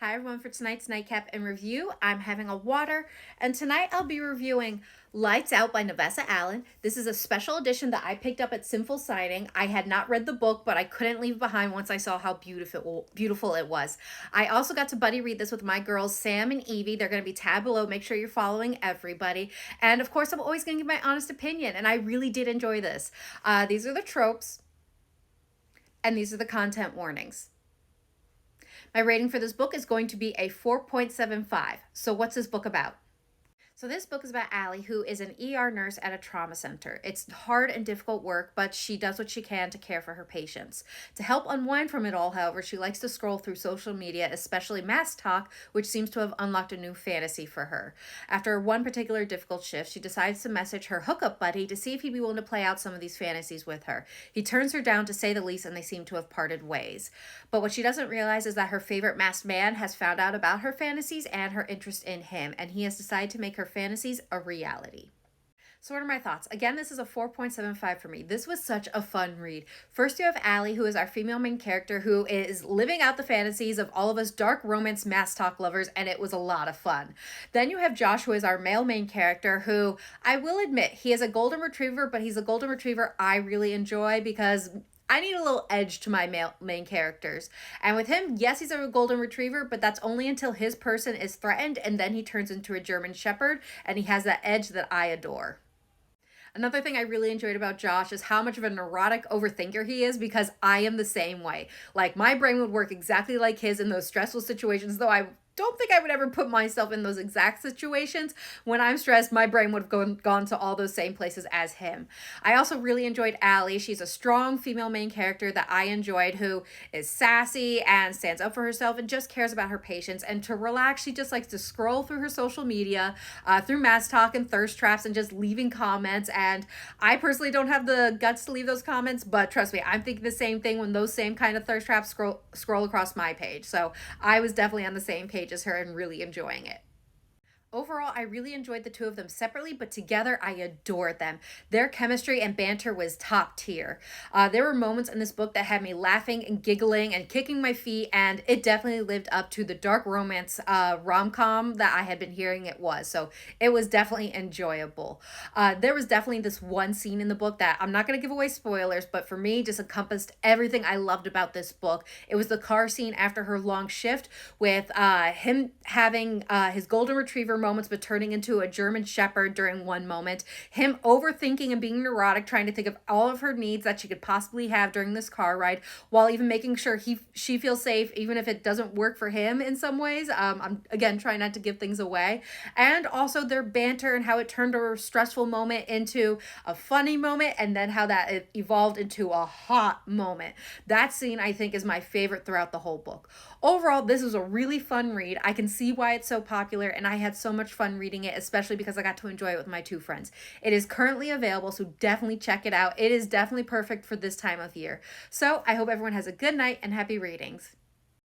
Hi everyone, for tonight's nightcap and review, I'm having a water, and tonight I'll be reviewing Lights Out by Navessa Allen. This is a special edition that I picked up at Sinful Signing. I had not read the book, but I couldn't leave it behind once I saw how beautiful it was. I also got to buddy read this with my girls, Sam and Evie. They're going to be tab below. Make sure you're following everybody. And of course, I'm always going to give my honest opinion, and I really did enjoy this. These are the tropes, and these are the content warnings. My rating for this book is going to be a 4.75. So what's this book about? So this book is about Allie, who is an ER nurse at a trauma center. It's hard and difficult work, but she does what she can to care for her patients. To help unwind from it all, however, she likes to scroll through social media, especially MassTalk, which seems to have unlocked a new fantasy for her. After one particular difficult shift, she decides to message her hookup buddy to see if he'd be willing to play out some of these fantasies with her. He turns her down, to say the least, and they seem to have parted ways. But what she doesn't realize is that her favorite masked man has found out about her fantasies and her interest in him, and he has decided to make her fantasies a reality. So what are my thoughts? Again, this is a 4.75 for me. This was such a fun read. First, you have Allie, who is our female main character, who is living out the fantasies of all of us dark romance MassTalk lovers, and it was a lot of fun. Then you have Josh, who is our male main character, who I will admit, he is a golden retriever, but he's a golden retriever I really enjoy because I need a little edge to my main characters. And with him, yes, he's a golden retriever, but that's only until his person is threatened, and then he turns into a German Shepherd, and he has that edge that I adore. Another thing I really enjoyed about Josh is how much of a neurotic overthinker he is, because I am the same way. Like, my brain would work exactly like his in those stressful situations, though I don't think I would ever put myself in those exact situations. When I'm stressed, my brain would have gone to all those same places as him. I also really enjoyed Allie. She's a strong female main character that I enjoyed, who is sassy and stands up for herself and just cares about her patients. And to relax, she just likes to scroll through her social media, through MassTalk and thirst traps, and just leaving comments. And I personally don't have the guts to leave those comments, but trust me, I'm thinking the same thing when those same kind of thirst traps scroll across my page. So I was definitely on the same page as her and really enjoying it. Overall, I really enjoyed the two of them separately, but together I adored them. Their chemistry and banter was top tier. There were moments in this book that had me laughing and giggling and kicking my feet, and it definitely lived up to the dark romance rom-com that I had been hearing it was. So it was definitely enjoyable. There was definitely this one scene in the book that I'm not going to give away spoilers, but for me just encompassed everything I loved about this book. It was the car scene after her long shift, with him having his golden retriever moments but turning into a German Shepherd during one moment, him overthinking and being neurotic, trying to think of all of her needs that she could possibly have during this car ride, while even making sure she feels safe even if it doesn't work for him in some ways. I'm again trying not to give things away. And also their banter and how it turned a stressful moment into a funny moment, and then how that it evolved into a hot moment. That scene, I think, is my favorite throughout the whole book. Overall, this was a really fun read. I can see why it's so popular, and I had so much fun reading it, especially because I got to enjoy it with my two friends. It is currently available, so definitely check it out. It is definitely perfect for this time of year. So I hope everyone has a good night and happy readings.